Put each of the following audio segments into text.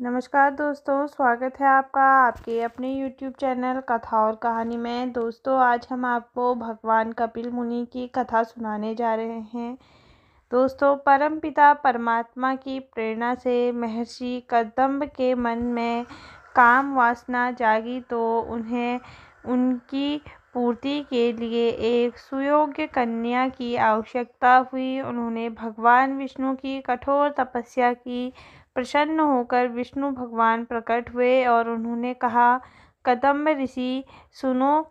नमस्कार दोस्तों, स्वागत है आपका आपके अपने YouTube चैनल कथा और कहानी में। दोस्तों, आज हम आपको भगवान कपिल मुनि की कथा सुनाने जा रहे हैं। दोस्तों, परमपिता परमात्मा की प्रेरणा से महर्षि कदम्ब के मन में काम वासना जागी तो उन्हें उनकी पूर्ति के लिए एक सुयोग्य कन्या की आवश्यकता हुई। उन्होंने भगवान विष्णु की कठोर तपस्या की। प्रसन्न होकर विष्णु भगवान प्रकट हुए और उन्होंने कहा, कदम्ब ऋषि सुनो,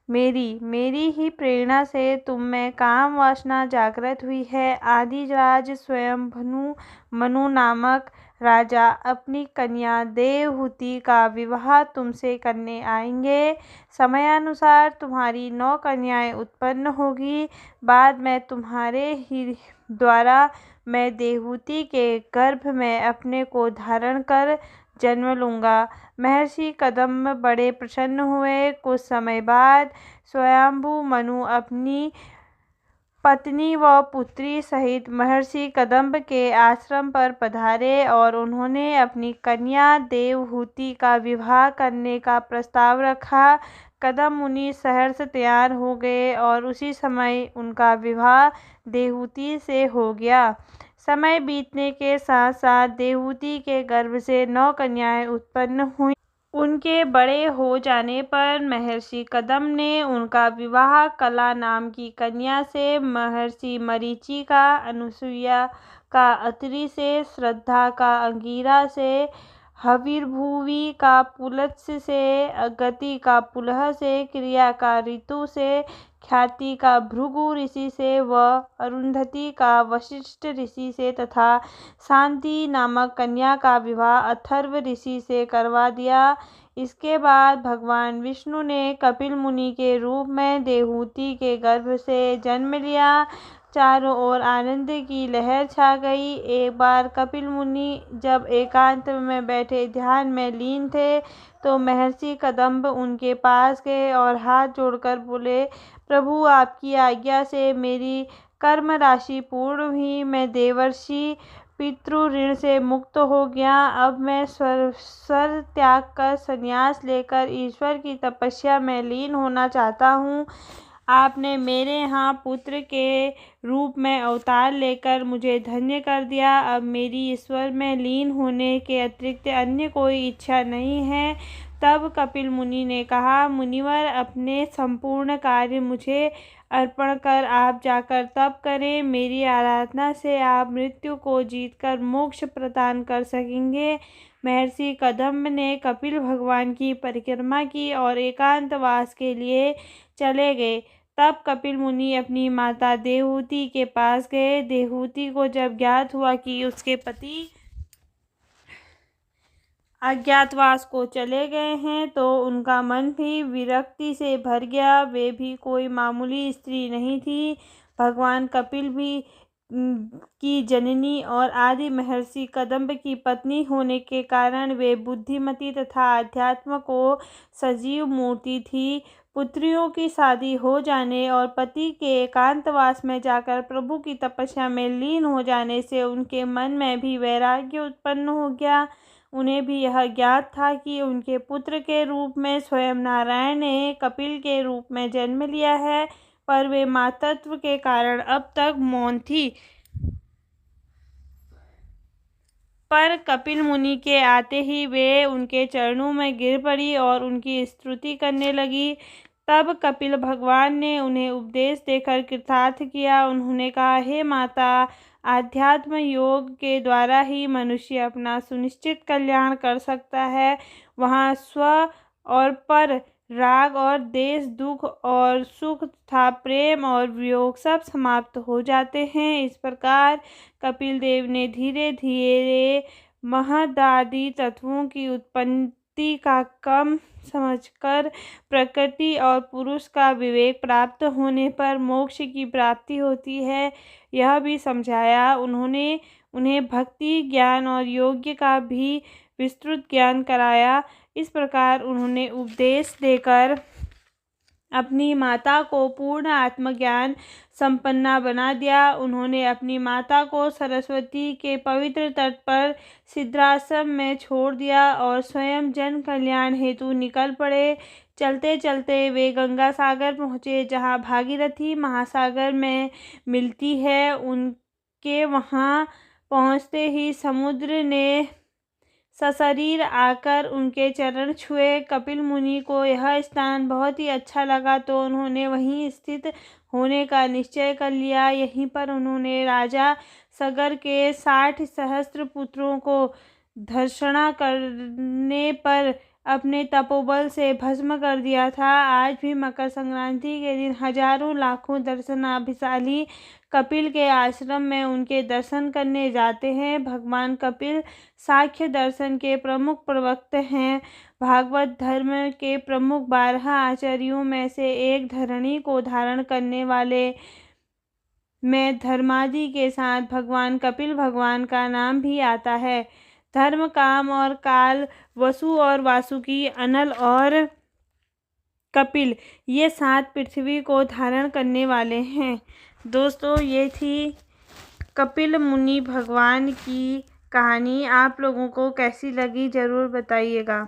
मेरी ही प्रेरणा से तुम में काम वासना जागृत हुई है। आदिराज स्वयंभनु मनु नामक राजा अपनी कन्या देवहूति का विवाह तुमसे करने आएंगे। समयानुसार तुम्हारी 9 कन्याएं उत्पन्न होगी। बाद में तुम्हारे ही द्वारा मैं देवहूति के गर्भ में अपने को धारण कर जन्म लूँगा। महर्षि कदम्ब बड़े प्रसन्न हुए। कुछ समय बाद स्वयंभु मनु अपनी पत्नी व पुत्री सहित महर्षि कदम्ब के आश्रम पर पधारे और उन्होंने अपनी कन्या देवहूति का विवाह करने का प्रस्ताव रखा। कदम्ब मुनि सहर्ष तैयार हो गए और उसी समय उनका विवाह देवहूति से हो गया। समय बीतने के साथ साथ देवहूति के गर्भ से 9 कन्याएं उत्पन्न हुईं। उनके बड़े हो जाने पर महर्षि कदम्ब ने उनका विवाह कला नाम की कन्या से, महर्षि मरीचि का अनुसुईया का अत्रि से, श्रद्धा का अंगिरा से, हविर्भुवि का पुलत्स्य से, अगति का पुलह से, क्रिया का ऋतु से, ख्याति का भृगु ऋषि से व अरुंधति का वशिष्ठ ऋषि से तथा शांति नामक कन्या का विवाह अथर्व ऋषि से करवा दिया। इसके बाद भगवान विष्णु ने कपिल मुनि के रूप में देवहूति के गर्भ से जन्म लिया। चारों ओर आनंद की लहर छा गई। एक बार कपिल मुनि जब एकांत में बैठे ध्यान में लीन थे तो महर्षि कदम्ब उनके पास गए और हाथ जोड़कर बोले, प्रभु, आपकी आज्ञा से मेरी कर्म राशि पूर्ण हुई। मैं देवर्षि पितृ ऋण से मुक्त हो गया। अब मैं स्वर त्याग कर संन्यास लेकर ईश्वर की तपस्या में लीन होना चाहता हूँ। आपने मेरे यहाँ पुत्र के रूप में अवतार लेकर मुझे धन्य कर दिया। अब मेरी ईश्वर में लीन होने के अतिरिक्त अन्य कोई इच्छा नहीं है। तब कपिल मुनि ने कहा, मुनिवर, अपने संपूर्ण कार्य मुझे अर्पण कर आप जाकर तप करें। मेरी आराधना से आप मृत्यु को जीतकर मोक्ष प्रदान कर सकेंगे। महर्षि कदम्ब ने कपिल भगवान की परिक्रमा की और एकांतवास के लिए चले गए। तब कपिल मुनि अपनी माता देवहूति के पास गए। देवहूति को जब ज्ञात हुआ कि उसके पति अज्ञातवास को चले गए हैं तो उनका मन भी विरक्ति से भर गया। वे भी कोई मामूली स्त्री नहीं थी। भगवान कपिल भी की जननी और आदि महर्षि कदम्ब की पत्नी होने के कारण वे बुद्धिमती तथा अध्यात्म को सजीव मूर्ति थी। पुत्रियों की शादी हो जाने और पति के एकांतवास में जाकर प्रभु की तपस्या में लीन हो जाने से उनके मन में भी वैराग्य उत्पन्न हो गया। उन्हें भी यह ज्ञात था कि उनके पुत्र के रूप में स्वयं नारायण ने कपिल के रूप में जन्म लिया है, पर वे मातृत्व के कारण अब तक मौन थी। पर कपिल मुनि के आते ही वे उनके चरणों में गिर पड़ी और उनकी स्तुति करने लगी। तब कपिल भगवान ने उन्हें उपदेश देकर कृतार्थ किया। उन्होंने कहा, हे माता, आध्यात्म योग के द्वारा ही मनुष्य अपना सुनिश्चित कल्याण कर सकता है। वहाँ स्व और पर, राग और देश, दुख और सुख तथा प्रेम और वियोग सब समाप्त हो जाते हैं। इस प्रकार कपिल देव ने धीरे धीरे महदादि तत्वों की उत्पत्ति का क्रम समझकर प्रकृति और पुरुष का विवेक प्राप्त होने पर मोक्ष की प्राप्ति होती है, यह भी समझाया। उन्होंने उन्हें भक्ति, ज्ञान और योग्य का भी विस्तृत ज्ञान कराया। इस प्रकार उन्होंने उपदेश देकर अपनी माता को पूर्ण आत्मज्ञान संपन्ना बना दिया। उन्होंने अपनी माता को सरस्वती के पवित्र तट पर सिद्धाश्रम में छोड़ दिया और स्वयं जन कल्याण हेतु निकल पड़े। चलते चलते वे गंगा सागर पहुँचे, जहाँ भागीरथी महासागर में मिलती है। उनके वहाँ पहुँचते ही समुद्र ने सशरीर आकर उनके चरण छुए। कपिल मुनि को यह स्थान बहुत ही अच्छा लगा, तो उन्होंने वहीं स्थित होने का निश्चय कर लिया। यहीं पर उन्होंने राजा सगर के 60 सहस्त्र पुत्रों को धर्षणा करने पर अपने तपोबल से भस्म कर दिया था। आज भी मकर संक्रांति के दिन हजारों लाखों दर्शनाभिशाली कपिल के आश्रम में उनके दर्शन करने जाते हैं। भगवान कपिल सांख्य दर्शन के प्रमुख प्रवक्ता हैं। भागवत धर्म के प्रमुख 12 आचार्यों में से एक, धरणी को धारण करने वाले में धर्मादि के साथ भगवान कपिल भगवान का नाम भी आता है। धर्म, काम और काल, वसु और वासुकी, अनल और कपिल, ये 7 पृथ्वी को धारण करने वाले हैं। दोस्तों, ये थी कपिल मुनि भगवान की कहानी। आप लोगों को कैसी लगी ज़रूर बताइएगा।